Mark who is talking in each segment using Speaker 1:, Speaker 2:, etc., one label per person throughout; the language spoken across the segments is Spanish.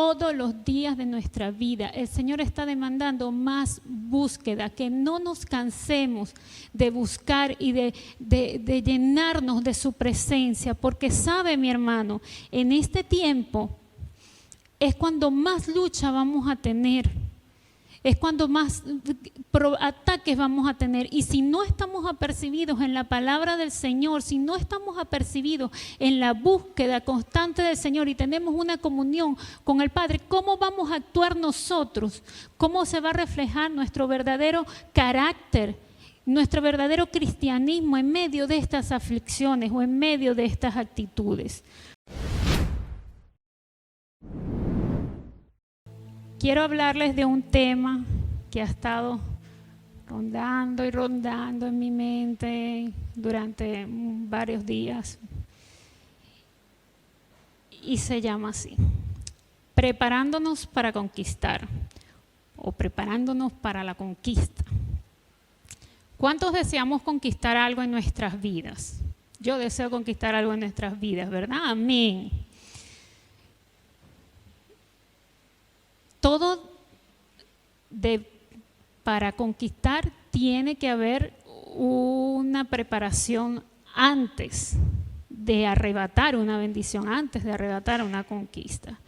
Speaker 1: todos los días de nuestra vida. El Señor está demandando más búsqueda, que no nos cansemos de buscar y de llenarnos de su presencia, porque sabe, mi hermano, en este tiempo es cuando más lucha vamos a tener. Es cuando más ataques vamos a tener. Y si no estamos apercibidos en la palabra del Señor, si no estamos apercibidos en la búsqueda constante del Señor y tenemos una comunión con el Padre, ¿cómo vamos a actuar nosotros? ¿Cómo se va a reflejar nuestro verdadero carácter, nuestro verdadero cristianismo en medio de estas aflicciones o en medio de estas actitudes? Quiero hablarles de un tema que ha estado rondando y rondando en mi mente durante varios días y se llama así: preparándonos para conquistar o preparándonos para la conquista. ¿Cuántos deseamos conquistar algo en nuestras vidas? Yo deseo conquistar algo en nuestras vidas, ¿verdad? Amén. Todo para conquistar tiene que haber una preparación antes de arrebatar una bendición, antes de arrebatar una conquista.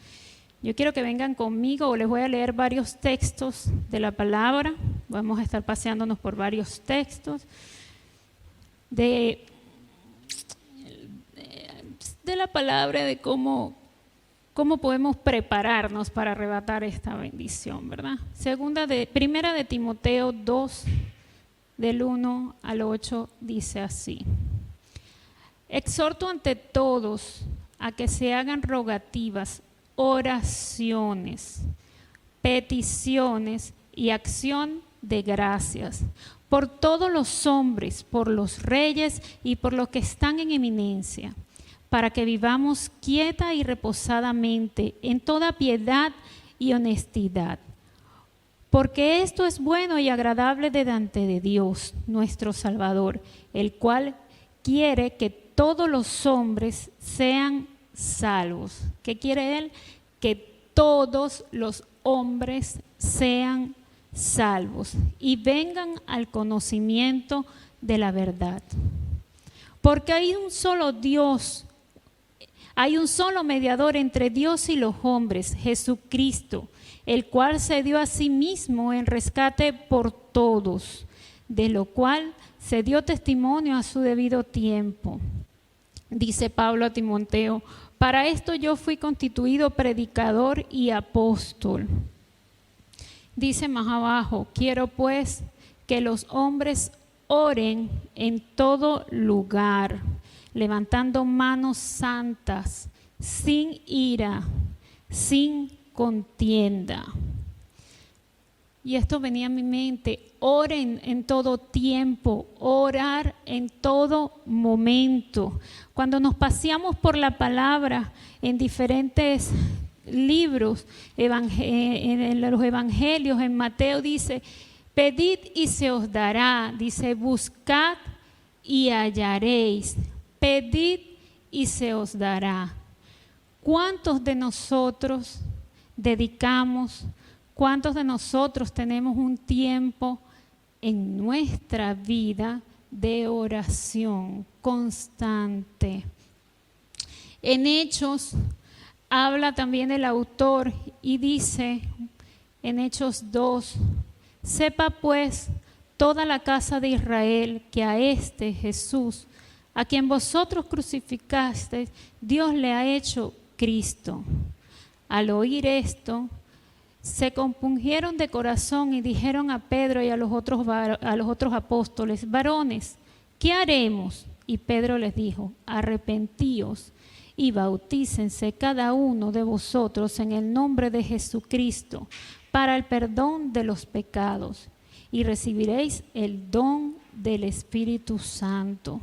Speaker 1: Yo quiero que vengan conmigo, o les voy a leer varios textos de la palabra. Vamos a estar paseándonos por varios textos de la palabra, de cómo podemos prepararnos para arrebatar esta bendición, ¿verdad? Primera de Timoteo 2, del 1 al 8, dice así: exhorto ante todos a que se hagan rogativas, oraciones, peticiones y acción de gracias por todos los hombres, por los reyes y por los que están en eminencia, para que vivamos quieta y reposadamente en toda piedad y honestidad. Porque esto es bueno y agradable delante de Dios, nuestro Salvador, el cual quiere que todos los hombres sean salvos. ¿Qué quiere Él? Que todos los hombres sean salvos y vengan al conocimiento de la verdad. Porque hay un solo Dios, hay un solo mediador entre Dios y los hombres, Jesucristo, el cual se dio a sí mismo en rescate por todos, de lo cual se dio testimonio a su debido tiempo. Dice Pablo a Timoteo: para esto yo fui constituido predicador y apóstol. Dice más abajo: quiero pues que los hombres oren en todo lugar, levantando manos santas, sin ira, sin contienda. Y esto venía a mi mente: oren en todo tiempo, orar en todo momento. Cuando nos paseamos por la palabra en diferentes libros, en los evangelios, en Mateo dice: pedid y se os dará, dice: buscad y hallaréis, pedid y se os dará. ¿Cuántos de nosotros dedicamos, cuántos de nosotros tenemos un tiempo en nuestra vida de oración constante? En Hechos habla también el autor y dice en Hechos 2: sepa pues toda la casa de Israel que a este Jesús, a quien vosotros crucificasteis, Dios le ha hecho Cristo. Al oír esto, se compungieron de corazón y dijeron a Pedro y a los otros apóstoles: varones, ¿qué haremos? Y Pedro les dijo: arrepentíos y bautícense cada uno de vosotros en el nombre de Jesucristo para el perdón de los pecados, y recibiréis el don del Espíritu Santo.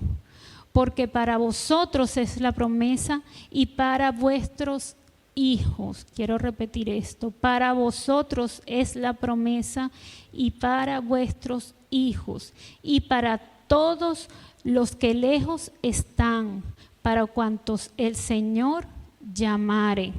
Speaker 1: Porque para vosotros es la promesa y para vuestros hijos. Quiero repetir esto: para vosotros es la promesa y para vuestros hijos y para todos los que lejos están, para cuantos el Señor llamare.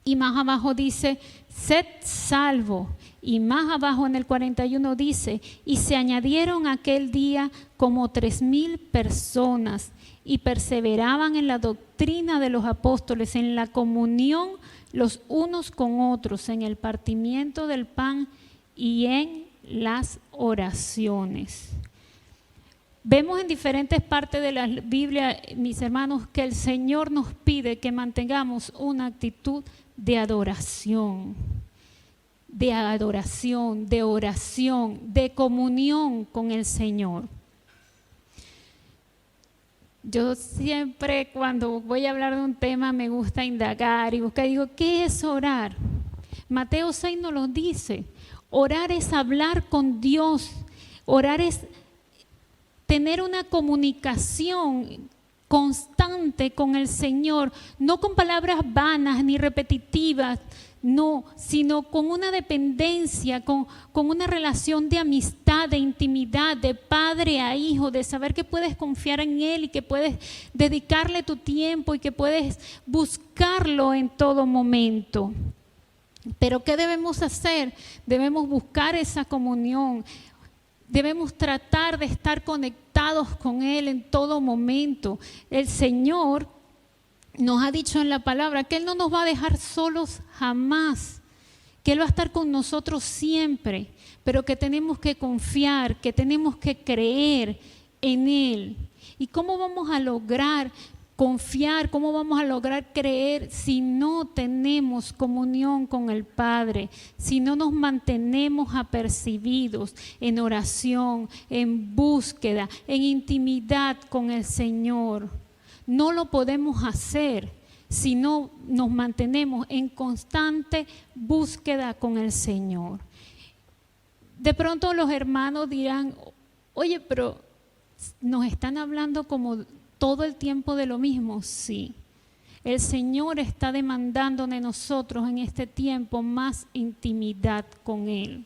Speaker 1: Y más abajo dice, sed salvo. Y más abajo en el 41 dice, y se añadieron aquel día como 3,000 personas y perseveraban en la doctrina de los apóstoles, en la comunión los unos con otros, en el partimiento del pan y en las oraciones. Vemos en diferentes partes de la Biblia, mis hermanos, que el Señor nos pide que mantengamos una actitud de adoración, de oración, de comunión con el Señor. Yo siempre cuando voy a hablar de un tema me gusta indagar y buscar, digo, ¿qué es orar? Mateo 6 nos lo dice, orar es hablar con Dios, orar es tener una comunicación constante con el Señor, no con palabras vanas ni repetitivas, no, sino con una dependencia, con una relación de amistad, de intimidad, de padre a hijo, de saber que puedes confiar en Él y que puedes dedicarle tu tiempo y que puedes buscarlo en todo momento. Pero ¿qué debemos hacer? Debemos buscar esa comunión. Debemos tratar de estar conectados con Él en todo momento. El Señor nos ha dicho en la palabra que Él no nos va a dejar solos jamás, que Él va a estar con nosotros siempre, pero que tenemos que confiar, que tenemos que creer en Él. ¿Y cómo vamos a lograr confiar, cómo vamos a lograr creer si no tenemos comunión con el Padre, si no nos mantenemos apercibidos en oración, en búsqueda, en intimidad con el Señor? No lo podemos hacer si no nos mantenemos en constante búsqueda con el Señor. De pronto los hermanos dirán, oye, pero nos están hablando como todo el tiempo de lo mismo. Sí, el Señor está demandando de nosotros en este tiempo más intimidad con Él.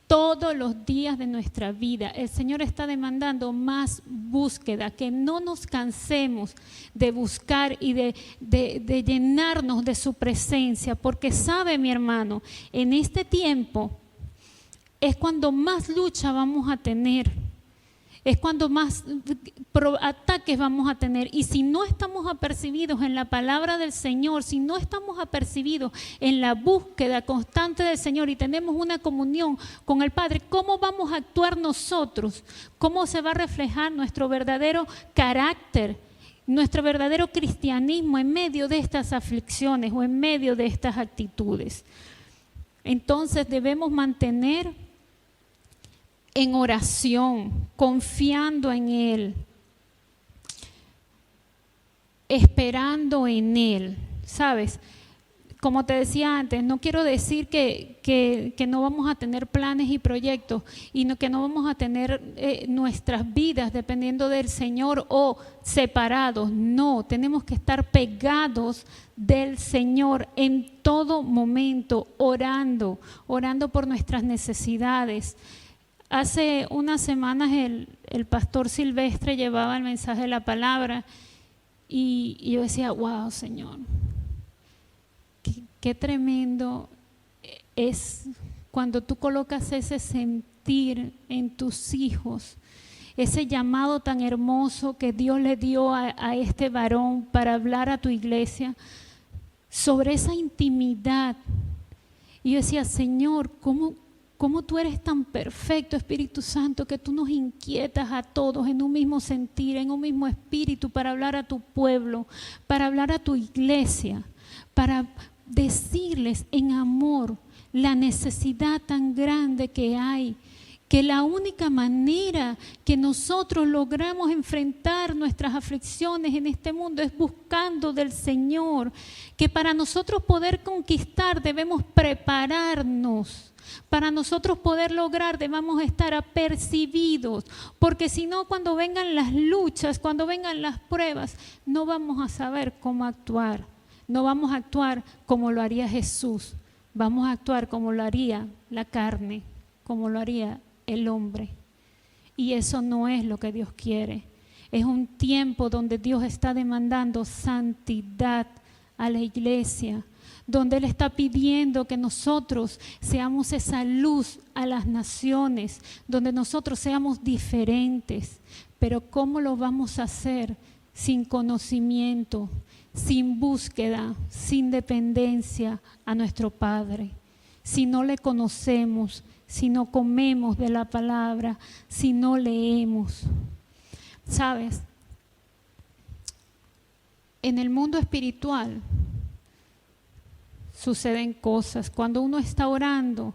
Speaker 1: Todos los días de nuestra vida, el Señor está demandando más búsqueda, que no nos cansemos de buscar y de llenarnos de su presencia, porque sabe, mi hermano, en este tiempo es cuando más lucha vamos a tener. Es cuando más ataques vamos a tener. Y si no estamos apercibidos en la palabra del Señor, si no estamos apercibidos en la búsqueda constante del Señor y tenemos una comunión con el Padre, ¿cómo vamos a actuar nosotros? ¿Cómo se va a reflejar nuestro verdadero carácter, nuestro verdadero cristianismo en medio de estas aflicciones o en medio de estas actitudes? Entonces debemos mantener en oración, confiando en Él, esperando en Él, ¿sabes? Como te decía antes, no quiero decir que no vamos a tener planes y proyectos y que no vamos a tener nuestras vidas dependiendo del Señor o separados. No, tenemos que estar pegados del Señor en todo momento, orando por nuestras necesidades. Hace unas semanas el pastor Silvestre llevaba el mensaje de la palabra y yo decía, wow, Señor, qué tremendo es cuando tú colocas ese sentir en tus hijos, ese llamado tan hermoso que Dios le dio a este varón para hablar a tu iglesia sobre esa intimidad. Y yo decía, Señor, ¿cómo tú eres tan perfecto, Espíritu Santo, que tú nos inquietas a todos en un mismo sentir, en un mismo espíritu para hablar a tu pueblo, para hablar a tu iglesia, para decirles en amor la necesidad tan grande que hay, que la única manera que nosotros logramos enfrentar nuestras aflicciones en este mundo es buscando del Señor, que para nosotros poder conquistar debemos prepararnos. Para nosotros poder lograr debemos estar apercibidos, porque si no, cuando vengan las luchas, cuando vengan las pruebas, no vamos a saber cómo actuar. No vamos a actuar como lo haría Jesús, vamos a actuar como lo haría la carne, como lo haría el hombre. Y eso no es lo que Dios quiere. Es un tiempo donde Dios está demandando santidad a la iglesia, donde Él está pidiendo que nosotros seamos esa luz a las naciones, donde nosotros seamos diferentes. Pero ¿cómo lo vamos a hacer? Sin conocimiento, sin búsqueda, sin dependencia a nuestro Padre. Si no le conocemos, si no comemos de la palabra, si no leemos. ¿Sabes? En el mundo espiritual suceden cosas. Cuando uno está orando,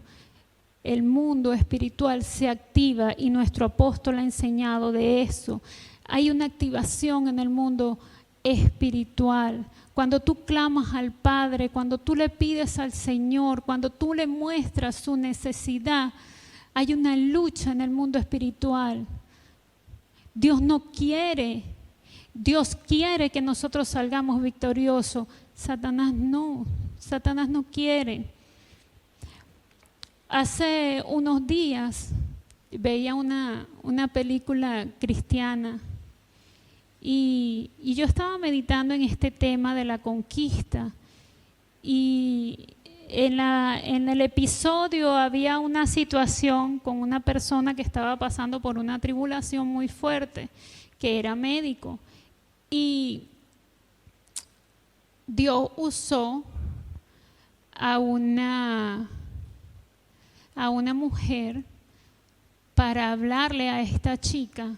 Speaker 1: el mundo espiritual se activa y nuestro apóstol ha enseñado de eso. Hay una activación en el mundo espiritual. Cuando tú clamas al Padre, cuando tú le pides al Señor, cuando tú le muestras su necesidad, hay una lucha en el mundo espiritual. Dios quiere que nosotros salgamos victoriosos. Satanás no quiere. Hace unos días veía una película cristiana y yo estaba meditando en este tema de la conquista, y en el episodio había una situación con una persona que estaba pasando por una tribulación muy fuerte, que era médico, y Dios usó a una mujer para hablarle a esta chica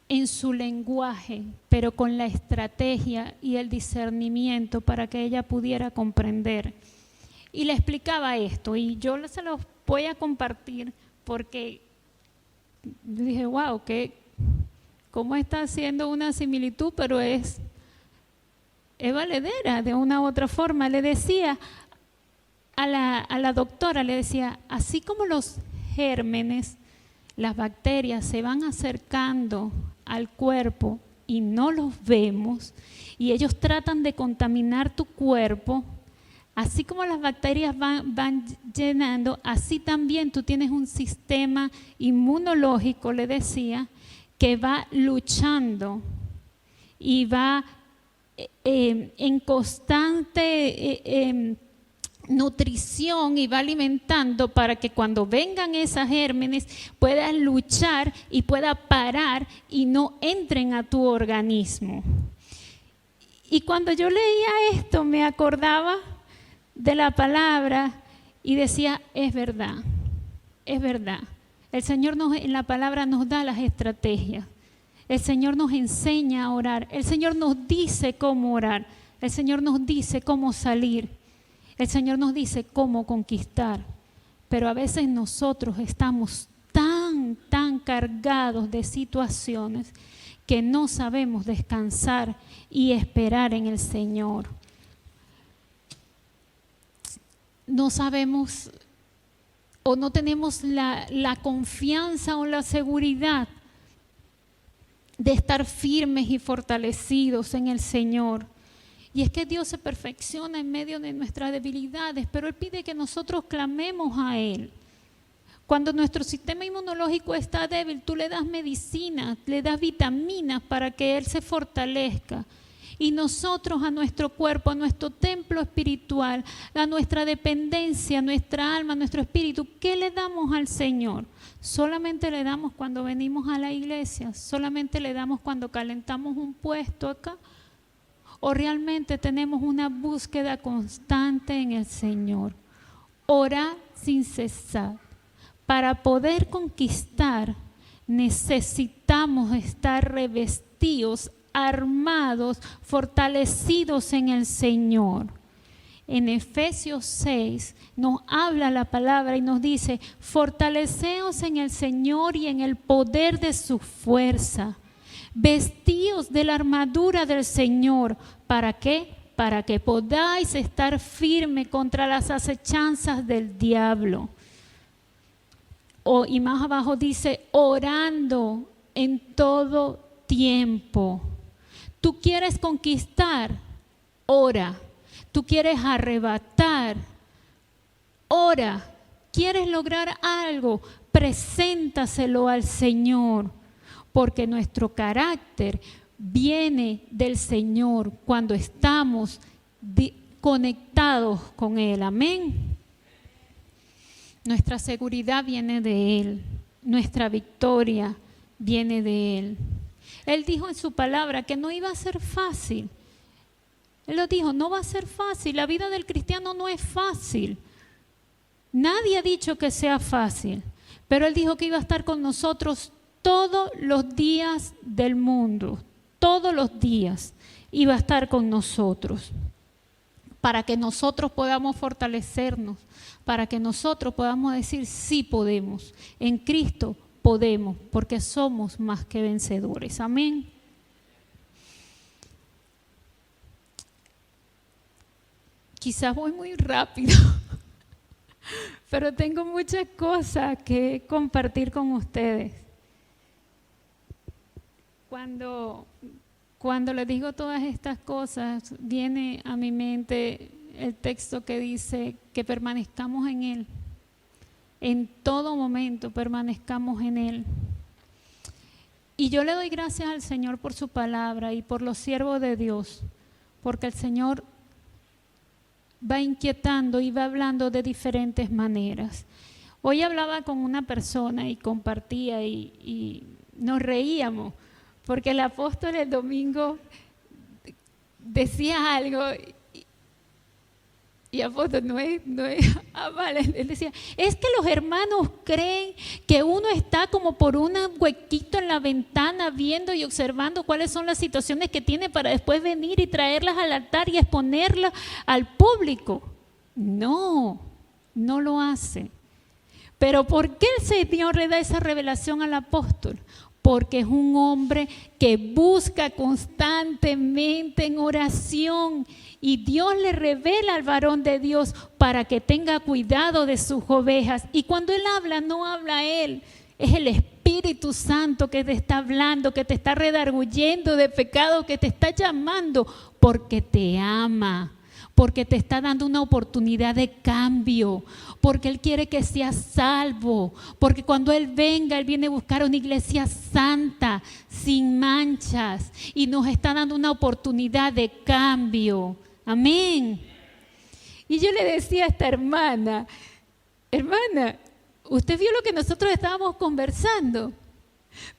Speaker 1: en su lenguaje, pero con la estrategia y el discernimiento para que ella pudiera comprender. Y le explicaba esto, y yo se los voy a compartir porque yo dije, wow, cómo está haciendo una similitud, pero es valedera de una u otra forma. Le decía a la doctora, le decía, así como los gérmenes, las bacterias se van acercando al cuerpo y no los vemos, y ellos tratan de contaminar tu cuerpo, así como las bacterias van llenando, así también tú tienes un sistema inmunológico, le decía, que va luchando y va en constante nutrición, y va alimentando para que cuando vengan esas gérmenes puedan luchar y pueda parar y no entren a tu organismo. Y cuando yo leía esto me acordaba de la palabra y decía, es verdad. El Señor en la palabra nos da las estrategias. El Señor nos enseña a orar. El Señor nos dice cómo orar. El Señor nos dice cómo salir. El Señor nos dice cómo conquistar. Pero a veces nosotros estamos tan cargados de situaciones que no sabemos descansar y esperar en el Señor. No sabemos o no tenemos la confianza o la seguridad de estar firmes y fortalecidos en el Señor. Y es que Dios se perfecciona en medio de nuestras debilidades, pero Él pide que nosotros clamemos a Él. Cuando nuestro sistema inmunológico está débil, tú le das medicina, le das vitaminas para que Él se fortalezca. Y nosotros a nuestro cuerpo, a nuestro templo espiritual, a nuestra dependencia, a nuestra alma, a nuestro espíritu, ¿qué le damos al Señor? Solamente le damos cuando venimos a la iglesia, solamente le damos cuando calentamos un puesto acá, o realmente tenemos una búsqueda constante en el Señor. Orar sin cesar. Para poder conquistar necesitamos estar revestidos, armados, fortalecidos en el Señor. En Efesios 6 nos habla la palabra y nos dice, fortaleceos en el Señor y en el poder de su fuerza. Vestíos de la armadura del Señor. ¿Para qué? Para que podáis estar firme contra las acechanzas del diablo. Y más abajo dice, orando en todo tiempo. ¿Tú quieres conquistar? Ora. ¿Tú quieres arrebatar? Ora. ¿Quieres lograr algo? Preséntaselo al Señor. Porque nuestro carácter viene del Señor cuando estamos conectados con Él. Amén. Nuestra seguridad viene de Él. Nuestra victoria viene de Él. Él dijo en su palabra que no iba a ser fácil. Él lo dijo, no va a ser fácil. La vida del cristiano no es fácil. Nadie ha dicho que sea fácil, pero Él dijo que iba a estar con nosotros todos los días del mundo. Todos los días iba a estar con nosotros, para que nosotros podamos fortalecernos, para que nosotros podamos decir sí podemos, en Cristo podemos, porque somos más que vencedores. Amén. Quizás voy muy rápido, pero tengo muchas cosas que compartir con ustedes. Cuando les digo todas estas cosas, viene a mi mente el texto que dice que permanezcamos en Él. En todo momento permanezcamos en Él. Y yo le doy gracias al Señor por su palabra y por los siervos de Dios, porque el Señor va inquietando y va hablando de diferentes maneras. Hoy hablaba con una persona y compartía y nos reíamos, porque el apóstol el domingo decía algo y apóstol no es vale, él decía, es que los hermanos creen que uno está como por un huequito en la ventana viendo y observando cuáles son las situaciones que tiene para después venir y traerlas al altar y exponerlas al público. No lo hace. Pero ¿por qué el Señor le da esa revelación al apóstol? Porque es un hombre que busca constantemente en oración y Dios le revela al varón de Dios para que tenga cuidado de sus ovejas. Y cuando Él habla, no habla Él, es el Espíritu Santo que te está hablando, que te está redarguyendo de pecado, que te está llamando porque te ama, porque te está dando una oportunidad de cambio, porque Él quiere que seas salvo, porque cuando Él venga, Él viene a buscar una iglesia santa, sin manchas, y nos está dando una oportunidad de cambio. Amén. Y yo le decía a esta hermana, usted vio lo que nosotros estábamos conversando,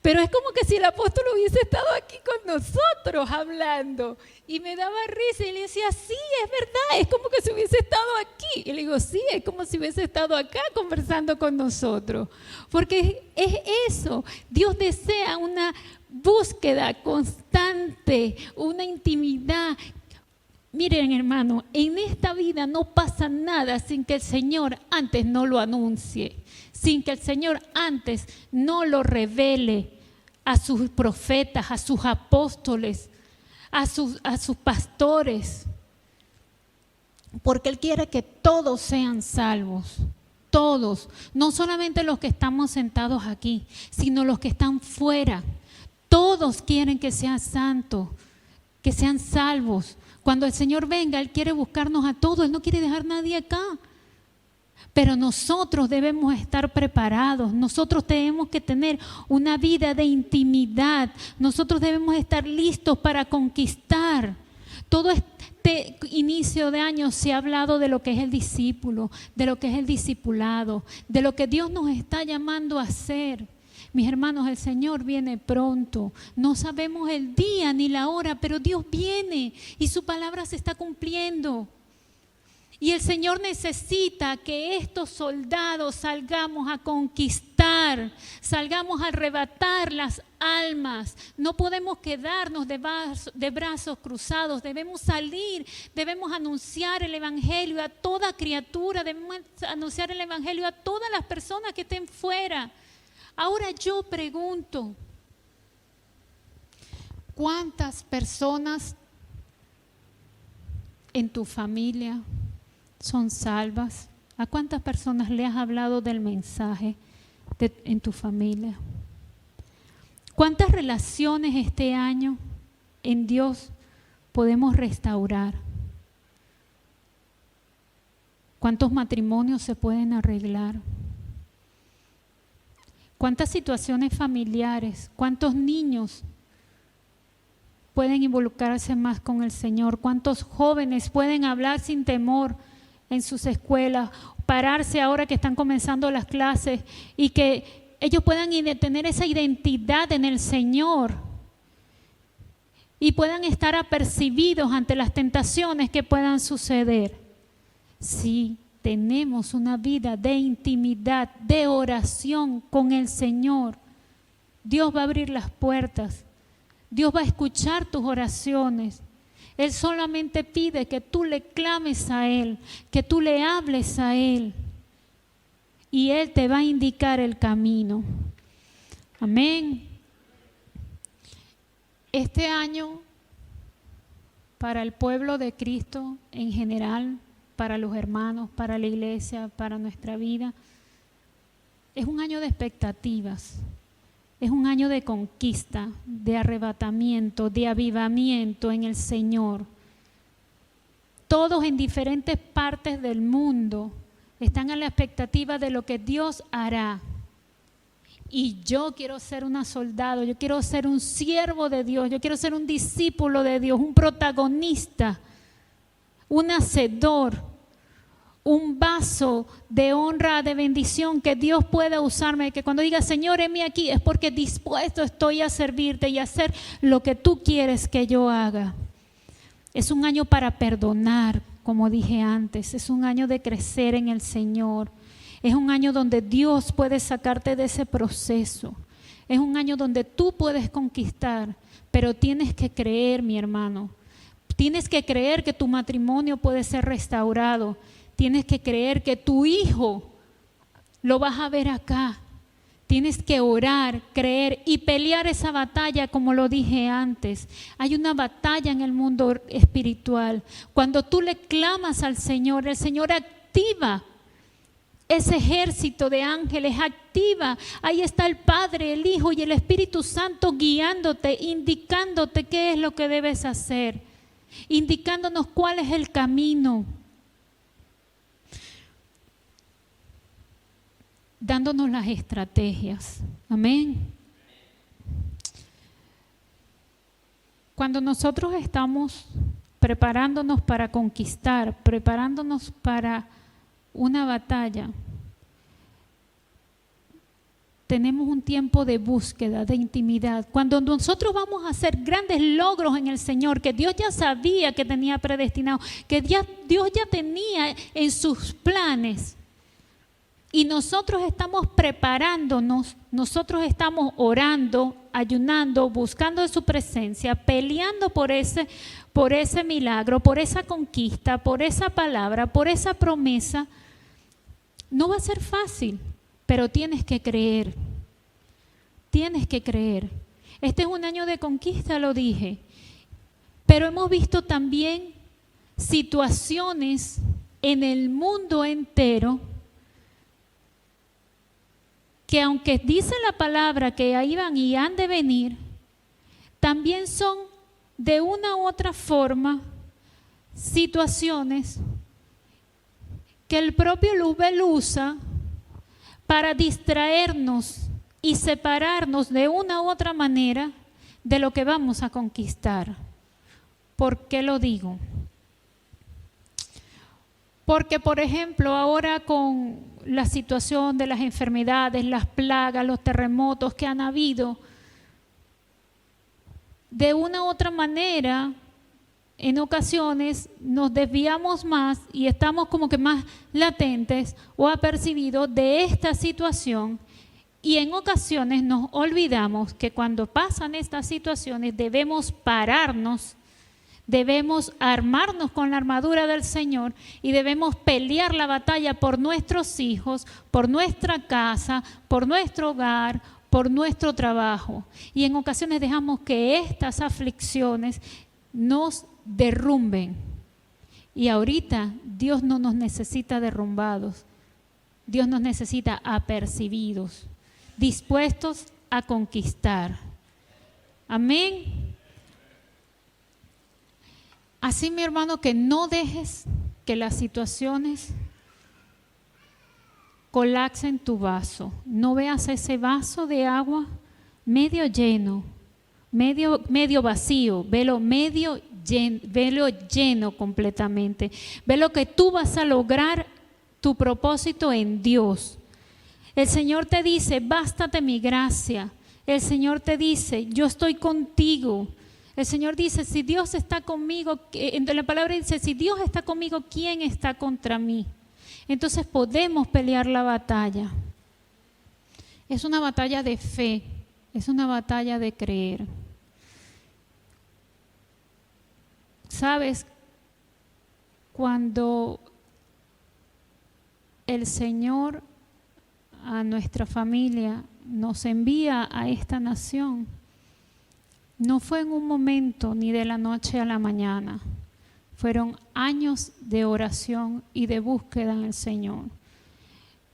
Speaker 1: pero es como que si el apóstol hubiese estado aquí con nosotros hablando. Y me daba risa y le decía, sí, es verdad, es como que si hubiese estado aquí. Y le digo, sí, es como si hubiese estado acá conversando con nosotros. Porque es eso, Dios desea una búsqueda constante, una intimidad. Miren, hermano, en esta vida no pasa nada sin que el Señor antes no lo anuncie, sin que el Señor antes no lo revele a sus profetas, a sus apóstoles, a sus pastores, porque Él quiere que todos sean salvos, todos, no solamente los que estamos sentados aquí, sino los que están fuera. Todos quieren que sean santos, que sean salvos. Cuando el Señor venga, Él quiere buscarnos a todos, Él no quiere dejar a nadie acá. Pero nosotros debemos estar preparados, nosotros tenemos que tener una vida de intimidad, nosotros debemos estar listos para conquistar. Todo este inicio de año se ha hablado de lo que es el discípulo, de lo que es el discipulado, de lo que Dios nos está llamando a hacer. Mis hermanos, el Señor viene pronto. No sabemos el día ni la hora, pero Dios viene y su palabra se está cumpliendo. Y el Señor necesita que estos soldados salgamos a conquistar, salgamos a arrebatar las almas. No podemos quedarnos de brazos cruzados, debemos salir, debemos anunciar el Evangelio a toda criatura, debemos anunciar el Evangelio a todas las personas que estén fuera. Ahora yo pregunto, ¿cuántas personas en tu familia son salvas? ¿A cuántas personas le has hablado del mensaje en tu familia? ¿Cuántas relaciones este año en Dios podemos restaurar? ¿Cuántos matrimonios se pueden arreglar? ¿Cuántas situaciones familiares? ¿Cuántos niños pueden involucrarse más con el Señor? ¿Cuántos jóvenes pueden hablar sin temor en sus escuelas? Pararse ahora que están comenzando las clases y que ellos puedan tener esa identidad en el Señor y puedan estar apercibidos ante las tentaciones que puedan suceder. Sí, tenemos una vida de intimidad, de oración con el Señor. Dios va a abrir las puertas. Dios va a escuchar tus oraciones. Él solamente pide que tú le clames a Él, que tú le hables a Él. Y Él te va a indicar el camino. Amén. Este año, para el pueblo de Cristo en general, para los hermanos, para la iglesia, para nuestra vida, es un año de expectativas. Es un año de conquista, de arrebatamiento, de avivamiento en el Señor. Todos en diferentes partes del mundo están a la expectativa de lo que Dios hará. Y yo quiero ser una soldado, yo quiero ser un siervo de Dios, yo quiero ser un discípulo de Dios, un protagonista, un hacedor, un vaso de honra, de bendición, que Dios pueda usarme, que cuando diga Señor, heme aquí, es porque dispuesto estoy a servirte y a hacer lo que tú quieres que yo haga. Es un año para perdonar, como dije antes, es un año de crecer en el Señor, es un año donde Dios puede sacarte de ese proceso, es un año donde tú puedes conquistar, pero tienes que creer, mi hermano, tienes que creer que tu matrimonio puede ser restaurado. Tienes que creer que tu hijo lo vas a ver acá. Tienes que orar, creer y pelear esa batalla, como lo dije antes. Hay una batalla en el mundo espiritual. Cuando tú le clamas al Señor, el Señor activa ese ejército de ángeles, activa. Ahí está el Padre, el Hijo y el Espíritu Santo guiándote, indicándote qué es lo que debes hacer, indicándonos cuál es el camino, dándonos las estrategias. Amén. Cuando nosotros estamos preparándonos para conquistar, preparándonos para una batalla, tenemos un tiempo de búsqueda, de intimidad. Cuando nosotros vamos a hacer grandes logros en el Señor, que Dios ya sabía que tenía predestinado, que Dios ya tenía en sus planes, y nosotros estamos preparándonos, nosotros estamos orando, ayunando, buscando de su presencia, peleando por ese milagro, por esa conquista, por esa palabra, por esa promesa. No va a ser fácil, pero tienes que creer. Tienes que creer. Este es un año de conquista, lo dije. Pero hemos visto también situaciones en el mundo entero que, aunque dice la palabra que ahí van y han de venir, también son de una u otra forma situaciones que el propio Luzbel usa para distraernos y separarnos de una u otra manera de lo que vamos a conquistar. ¿Por qué lo digo? Porque, por ejemplo, ahora con la situación de las enfermedades, las plagas, los terremotos que han habido, de una u otra manera, en ocasiones nos desviamos más y estamos como que más latentes o apercibidos de esta situación, y en ocasiones nos olvidamos que cuando pasan estas situaciones debemos pararnos, debemos armarnos con la armadura del Señor y debemos pelear la batalla por nuestros hijos, por nuestra casa, por nuestro hogar, por nuestro trabajo. Y en ocasiones dejamos que estas aflicciones nos derrumben. Y ahorita Dios no nos necesita derrumbados, Dios nos necesita apercibidos, dispuestos a conquistar. Amén. Así, mi hermano, que no dejes que las situaciones colapsen tu vaso. No veas ese vaso de agua medio lleno, medio vacío, velo lleno completamente. Ve lo que tú vas a lograr, tu propósito en Dios. El Señor te dice, bástate mi gracia. El Señor te dice, yo estoy contigo. El Señor dice, si Dios está conmigo, la palabra dice, si Dios está conmigo, ¿quién está contra mí? Entonces podemos pelear la batalla. Es una batalla de fe, es una batalla de creer. ¿Sabes? Cuando el Señor a nuestra familia nos envía a esta nación, no fue en un momento ni de la noche a la mañana. Fueron años de oración y de búsqueda en el Señor.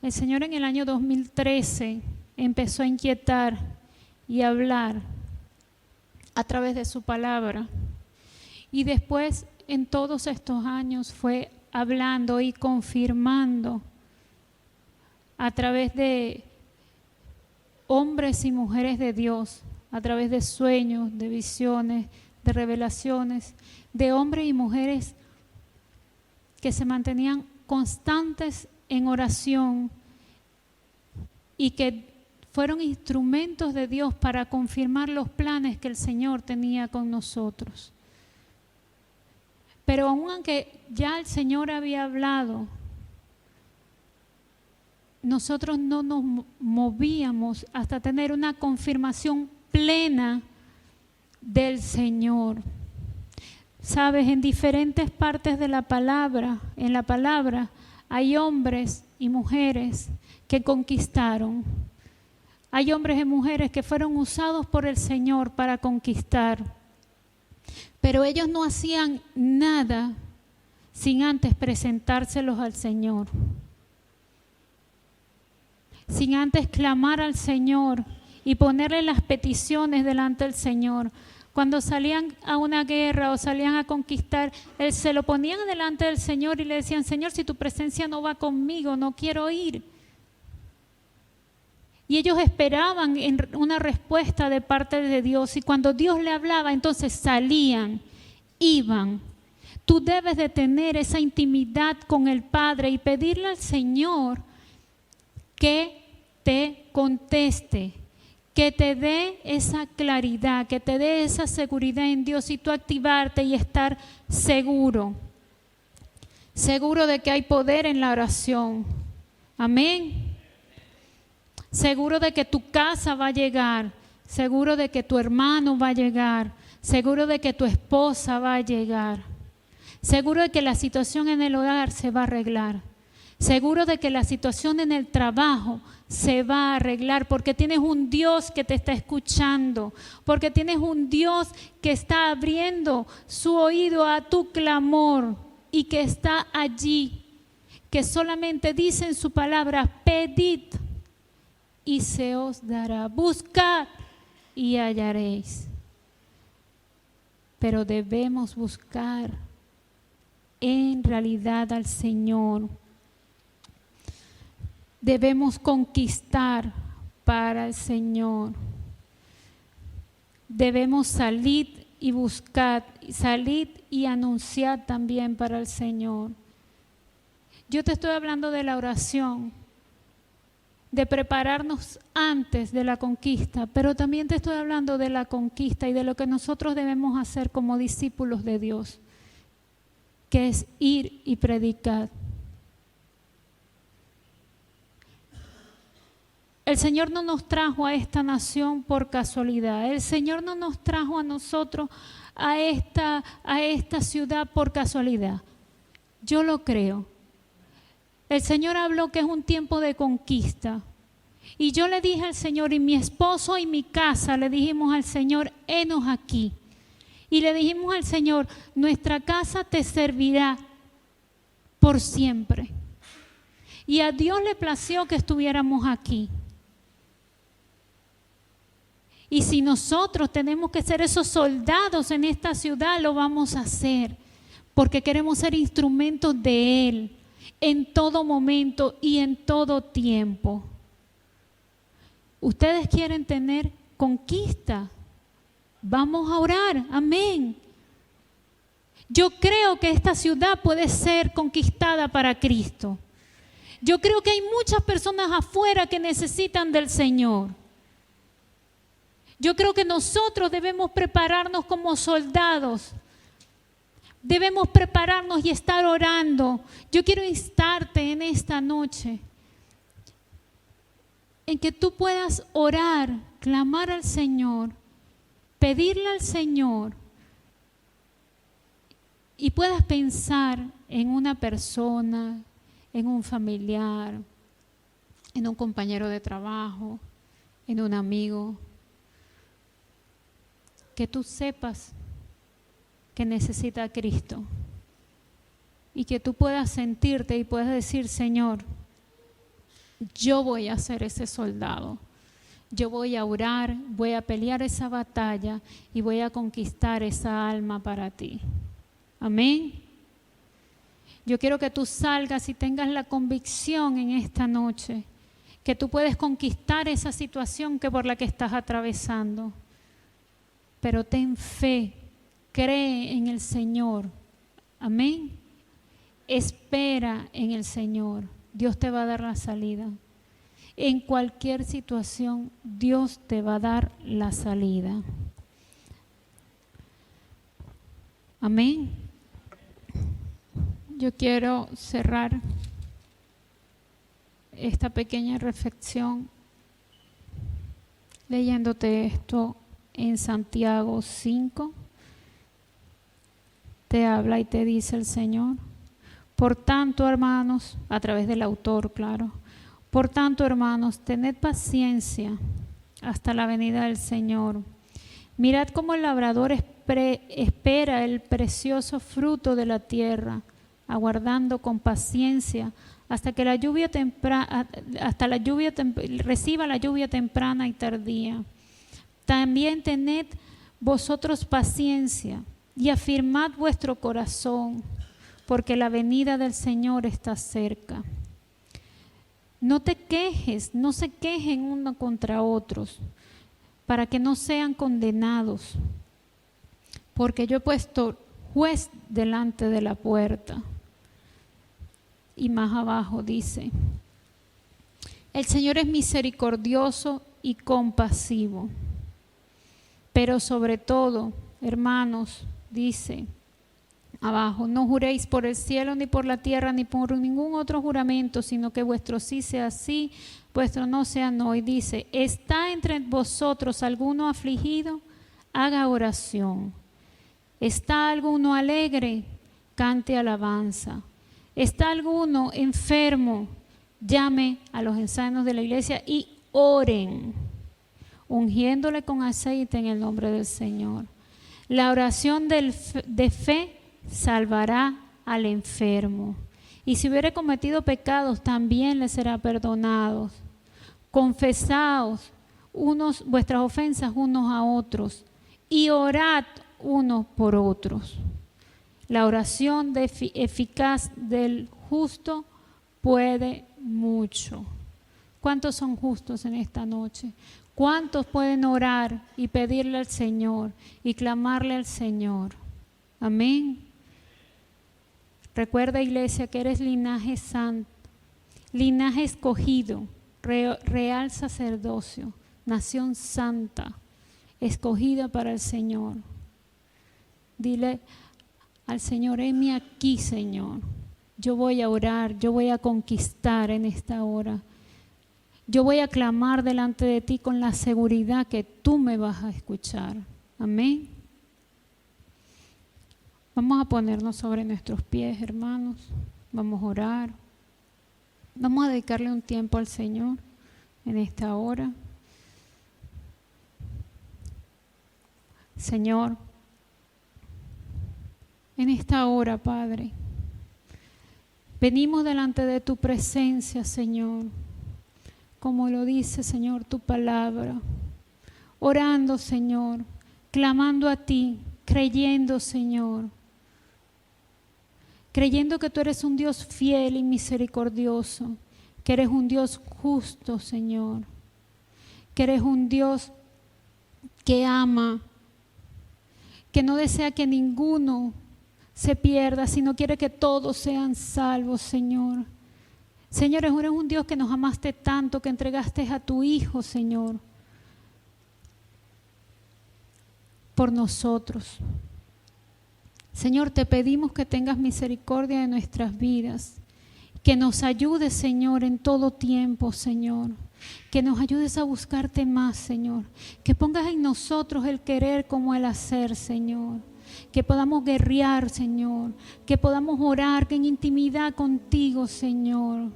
Speaker 1: El Señor en el año 2013 empezó a inquietar y a hablar a través de su palabra. Y después, en todos estos años, fue hablando y confirmando a través de hombres y mujeres de Dios, a través de sueños, de visiones, de revelaciones, de hombres y mujeres que se mantenían constantes en oración y que fueron instrumentos de Dios para confirmar los planes que el Señor tenía con nosotros. Pero aunque ya el Señor había hablado, nosotros no nos movíamos hasta tener una confirmación plena del Señor. Sabes, en diferentes partes de la palabra, en la palabra, hay hombres y mujeres que conquistaron. Hay hombres y mujeres que fueron usados por el Señor para conquistar. Pero ellos no hacían nada sin antes presentárselos al Señor. Sin antes clamar al Señor y ponerle las peticiones delante del Señor. Cuando salían a una guerra o salían a conquistar, se lo ponían delante del Señor y le decían, Señor, si tu presencia no va conmigo, no quiero ir. Y ellos esperaban una respuesta de parte de Dios. Y cuando Dios le hablaba, entonces salían, iban. Tú debes de tener esa intimidad con el Padre y pedirle al Señor que te conteste, que te dé esa claridad, que te dé esa seguridad en Dios y tú activarte y estar seguro. Seguro de que hay poder en la oración. Amén. Seguro de que tu casa va a llegar, seguro de que tu hermano va a llegar, seguro de que tu esposa va a llegar, seguro de que la situación en el hogar se va a arreglar, seguro de que la situación en el trabajo se va a arreglar porque tienes un Dios que te está escuchando, porque tienes un Dios que está abriendo su oído a tu clamor y que está allí, que solamente dice en su palabra, pedid y se os dará, buscad y hallaréis. Pero debemos buscar en realidad al Señor. Debemos conquistar para el Señor. Debemos salir y buscar, salir y anunciar también para el Señor. Yo te estoy hablando de la oración, de prepararnos antes de la conquista, pero también te estoy hablando de la conquista y de lo que nosotros debemos hacer como discípulos de Dios, que es ir y predicar. El Señor no nos trajo a esta nación por casualidad. El Señor no nos trajo a nosotros a esta ciudad por casualidad. Yo lo creo. El Señor habló que es un tiempo de conquista. Y yo le dije al Señor, y mi esposo y mi casa, le dijimos al Señor, henos aquí. Y le dijimos al Señor, nuestra casa te servirá por siempre. Y a Dios le plació que estuviéramos aquí. Y si nosotros tenemos que ser esos soldados en esta ciudad, lo vamos a hacer. Porque queremos ser instrumentos de Él en todo momento y en todo tiempo. ¿Ustedes quieren tener conquista? Vamos a orar, amén. Yo creo que esta ciudad puede ser conquistada para Cristo. Yo creo que hay muchas personas afuera que necesitan del Señor. Yo creo que nosotros debemos prepararnos como soldados. Debemos prepararnos y estar orando. Yo quiero instarte en esta noche en que tú puedas orar, clamar al Señor, pedirle al Señor y puedas pensar en una persona, en un familiar, en un compañero de trabajo, en un amigo, que tú sepas que necesita a Cristo y que tú puedas sentirte y puedas decir, Señor, yo voy a ser ese soldado, yo voy a orar, voy a pelear esa batalla y voy a conquistar esa alma para ti. Amén. Yo quiero que tú salgas y tengas la convicción en esta noche que tú puedes conquistar esa situación que por la que estás atravesando. Pero ten fe, cree en el Señor. Amén. Espera en el Señor. Dios te va a dar la salida. En cualquier situación, Dios te va a dar la salida. Amén. Yo quiero cerrar esta pequeña reflexión leyéndote esto en Santiago 5. Te habla y te dice el Señor: por tanto, hermanos, a través del autor, claro, por tanto, hermanos, tened paciencia hasta la venida del Señor. Mirad cómo el labrador espera el precioso fruto de la tierra, aguardando con paciencia hasta que reciba la lluvia temprana y tardía. También tened vosotros paciencia y afirmad vuestro corazón, porque la venida del Señor está cerca. No te quejes, no se quejen unos contra otros, para que no sean condenados, porque yo he puesto juez delante de la puerta. Y más abajo dice: el Señor es misericordioso y compasivo, pero sobre todo, hermanos, dice abajo, no juréis por el cielo, ni por la tierra, ni por ningún otro juramento, sino que vuestro sí sea sí, vuestro no sea no. Y dice: ¿está entre vosotros alguno afligido? Haga oración. ¿Está alguno alegre? Cante alabanza. ¿Está alguno enfermo? Llame a los ancianos de la iglesia y oren, ungiéndole con aceite en el nombre del Señor. La oración de fe salvará al enfermo, y si hubiere cometido pecados también le será perdonado. Confesaos vuestras ofensas unos a otros y orad unos por otros. La oración eficaz del justo puede mucho. ¿Cuántos son justos en esta noche? ¿Cuántos pueden orar y pedirle al Señor y clamarle al Señor? Amén. Recuerda, iglesia, que eres linaje santo, linaje escogido, real sacerdocio, nación santa, escogida para el Señor. Dile al Señor: heme aquí, Señor. Yo voy a orar, yo voy a conquistar en esta hora. Yo voy a clamar delante de ti con la seguridad que tú me vas a escuchar. Amén. Vamos a ponernos sobre nuestros pies, hermanos. Vamos a orar. Vamos a dedicarle un tiempo al Señor en esta hora. Señor, en esta hora, Padre, venimos delante de tu presencia, Señor, como lo dice, Señor, tu palabra, orando, Señor, clamando a ti, creyendo, Señor, creyendo que tú eres un Dios fiel y misericordioso, que eres un Dios justo, Señor, que eres un Dios que ama que no desea que ninguno se pierda, sino quiere que todos sean salvos, Señor. Señor, eres un Dios que nos amaste tanto, que entregaste a tu Hijo, Señor, por nosotros. Señor, te pedimos que tengas misericordia de nuestras vidas, que nos ayudes, Señor, en todo tiempo, Señor, que nos ayudes a buscarte más, Señor, que pongas en nosotros el querer como el hacer, Señor, que podamos guerrear, Señor, que podamos orar en intimidad contigo, Señor,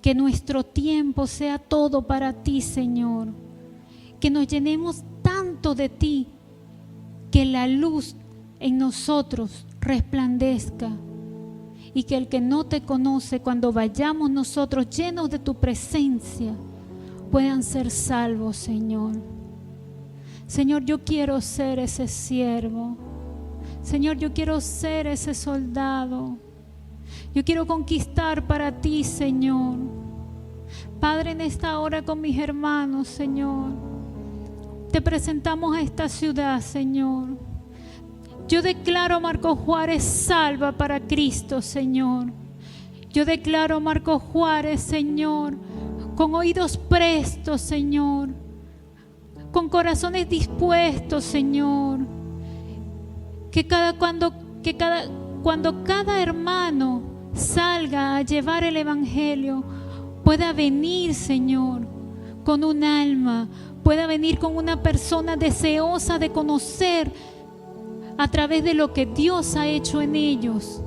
Speaker 1: que nuestro tiempo sea todo para ti, Señor, que nos llenemos tanto de ti, que la luz en nosotros resplandezca, y que el que no te conoce, cuando vayamos nosotros llenos de tu presencia, puedan ser salvos, Señor. Señor, yo quiero ser ese siervo. Señor, yo quiero ser ese soldado. Yo quiero conquistar para ti, Señor. Padre, en esta hora con mis hermanos, Señor, te presentamos a esta ciudad, Señor. Yo declaro a Marcos Juárez salva para Cristo, Señor. Yo declaro a Marcos Juárez, Señor, con oídos prestos, Señor, con corazones dispuestos, Señor. Cuando cada hermano salga a llevar el Evangelio, pueda venir, Señor, con un alma, pueda venir con una persona deseosa de conocer a través de lo que Dios ha hecho en ellos,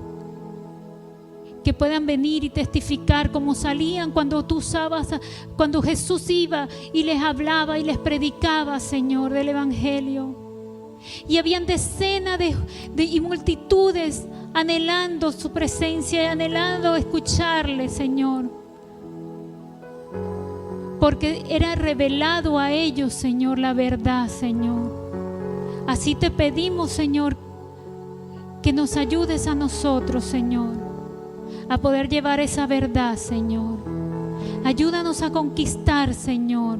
Speaker 1: que puedan venir y testificar como salían cuando cuando Jesús iba y les hablaba y les predicaba, Señor, del Evangelio. Y habían decenas y multitudes anhelando su presencia y anhelando escucharle, Señor, porque era revelado a ellos, Señor, la verdad, Señor. Así te pedimos, Señor, que nos ayudes a nosotros, Señor, a poder llevar esa verdad, Señor. Ayúdanos a conquistar, Señor.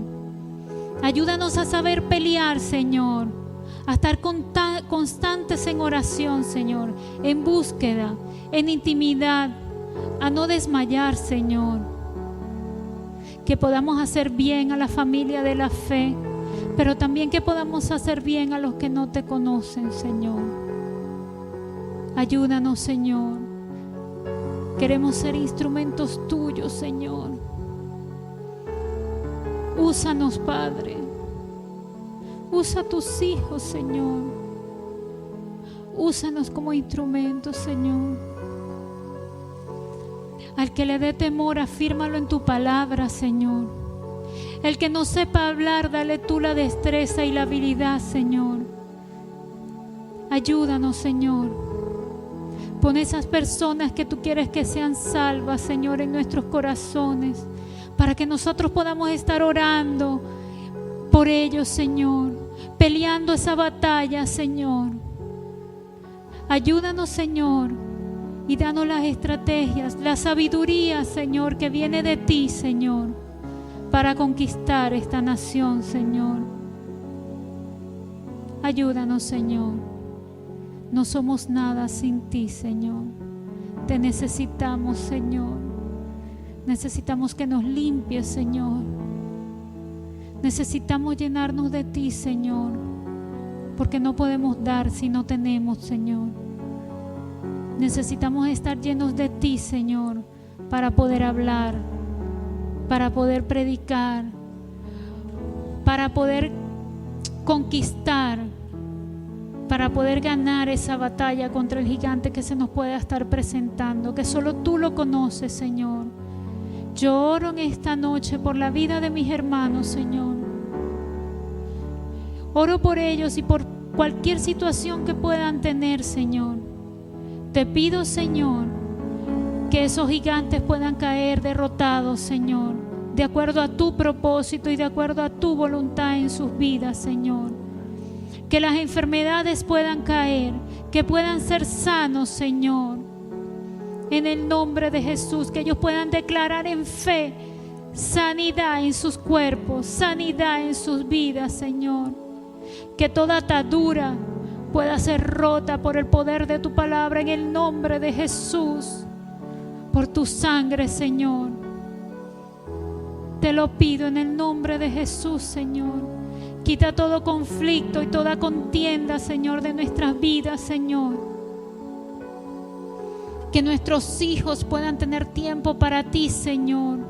Speaker 1: Ayúdanos a saber pelear, Señor, a estar constantes en oración, Señor, en búsqueda, en intimidad, a no desmayar, Señor. Que podamos hacer bien a la familia de la fe, pero también que podamos hacer bien a los que no te conocen, Señor. Ayúdanos, Señor. Queremos ser instrumentos tuyos, Señor. Úsanos, Padre. Usa a tus hijos, Señor. Úsanos como instrumentos, Señor. Al que le dé temor, afírmalo en tu palabra, Señor. El que no sepa hablar, dale tú la destreza y la habilidad, Señor. Ayúdanos, Señor. Pon esas personas que tú quieres que sean salvas, Señor, en nuestros corazones, para que nosotros podamos estar orando por ellos, Señor, peleando esa batalla, Señor. Ayúdanos, Señor, y danos las estrategias, la sabiduría, Señor, que viene de ti, Señor, para conquistar esta nación, Señor. Ayúdanos, Señor. No somos nada sin ti, Señor. Te necesitamos, Señor. Necesitamos que nos limpies, Señor. Necesitamos llenarnos de ti, Señor, porque no podemos dar si no tenemos, Señor. Necesitamos estar llenos de ti, Señor, para poder hablar, para poder predicar, para poder conquistar, para poder ganar esa batalla contra el gigante que se nos pueda estar presentando, que solo tú lo conoces, Señor. Yo oro en esta noche por la vida de mis hermanos, Señor. Oro por ellos y por cualquier situación que puedan tener, Señor. Te pido, Señor, que esos gigantes puedan caer derrotados, Señor, de acuerdo a tu propósito y de acuerdo a tu voluntad en sus vidas, Señor. Que las enfermedades puedan caer, que puedan ser sanos, Señor. En el nombre de Jesús, que ellos puedan declarar en fe sanidad en sus cuerpos, sanidad en sus vidas, Señor. Que toda atadura pueda ser rota por el poder de tu palabra en el nombre de Jesús, por tu sangre, Señor. Te lo pido en el nombre de Jesús, Señor. Quita todo conflicto y toda contienda, Señor, de nuestras vidas, Señor. Que nuestros hijos puedan tener tiempo para ti, Señor.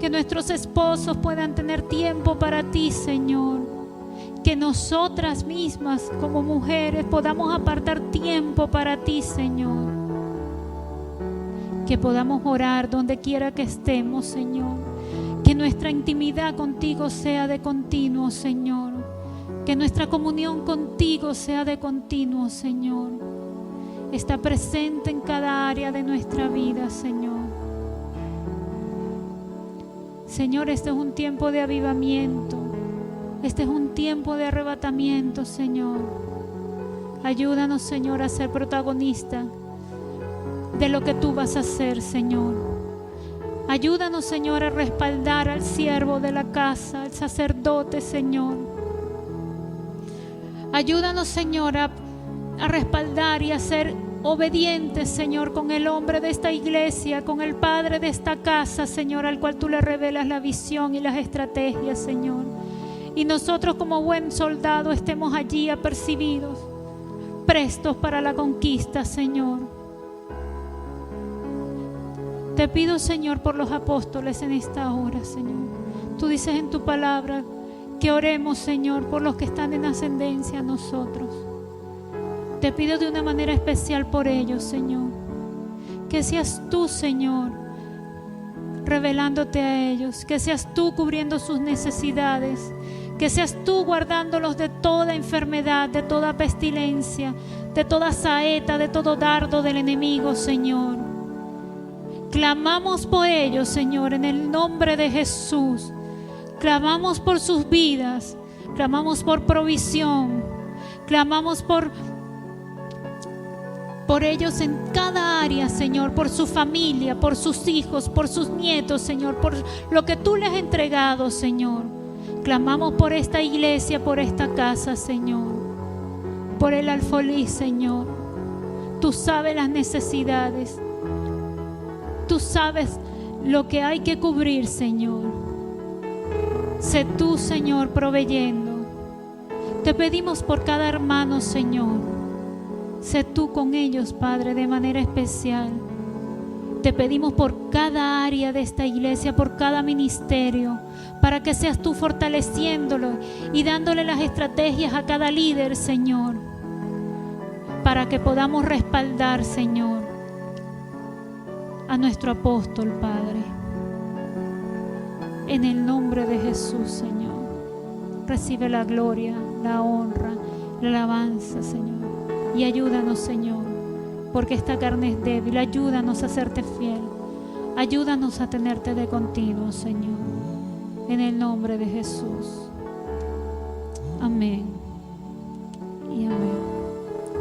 Speaker 1: Que nuestros esposos puedan tener tiempo para ti, Señor. Que nosotras mismas como mujeres podamos apartar tiempo para ti, Señor. Que podamos orar donde quiera que estemos, Señor. Que nuestra intimidad contigo sea de continuo, Señor. Que nuestra comunión contigo sea de continuo, Señor. Está presente en cada área de nuestra vida, Señor. Señor, este es un tiempo de avivamiento. Este es un tiempo de arrebatamiento, Señor. Ayúdanos, Señor, a ser protagonistas de lo que tú vas a hacer, Señor. Ayúdanos, Señor, a respaldar al siervo de la casa, al sacerdote, Señor. Ayúdanos, Señor, a respaldar y a ser obedientes, Señor, con el hombre de esta iglesia, con el padre de esta casa, Señor, al cual tú le revelas la visión y las estrategias, Señor. Y nosotros como buen soldado estemos allí apercibidos, prestos para la conquista, Señor. Te pido, Señor, por los apóstoles en esta hora, Señor. Tú dices en tu palabra que oremos, Señor, por los que están en ascendencia a nosotros. Te pido de una manera especial por ellos, Señor. Que seas tú, Señor, revelándote a ellos. Que seas tú cubriendo sus necesidades. Que seas tú guardándolos de toda enfermedad, de toda pestilencia, de toda saeta, de todo dardo del enemigo, Señor. Clamamos por ellos, Señor, en el nombre de Jesús. Clamamos por sus vidas. Clamamos por provisión. Clamamos por ellos en cada área, Señor, por su familia, por sus hijos, por sus nietos, Señor, por lo que tú les has entregado, Señor. Clamamos por esta iglesia, por esta casa, Señor, por el alfolí, Señor. Tú sabes las necesidades. Tú sabes lo que hay que cubrir, Señor. Sé tú, Señor, proveyendo. Te pedimos por cada hermano, Señor. Sé tú con ellos, Padre, de manera especial. Te pedimos por cada área de esta iglesia, por cada ministerio, para que seas tú fortaleciéndolo y dándole las estrategias a cada líder, Señor, para que podamos respaldar, Señor, a nuestro apóstol, Padre. En el nombre de Jesús, Señor, recibe la gloria, la honra, la alabanza, Señor. Y ayúdanos, Señor, porque esta carne es débil. Ayúdanos a serte fiel. Ayúdanos a tenerte de continuo, Señor. En el nombre de Jesús. Amén y amén.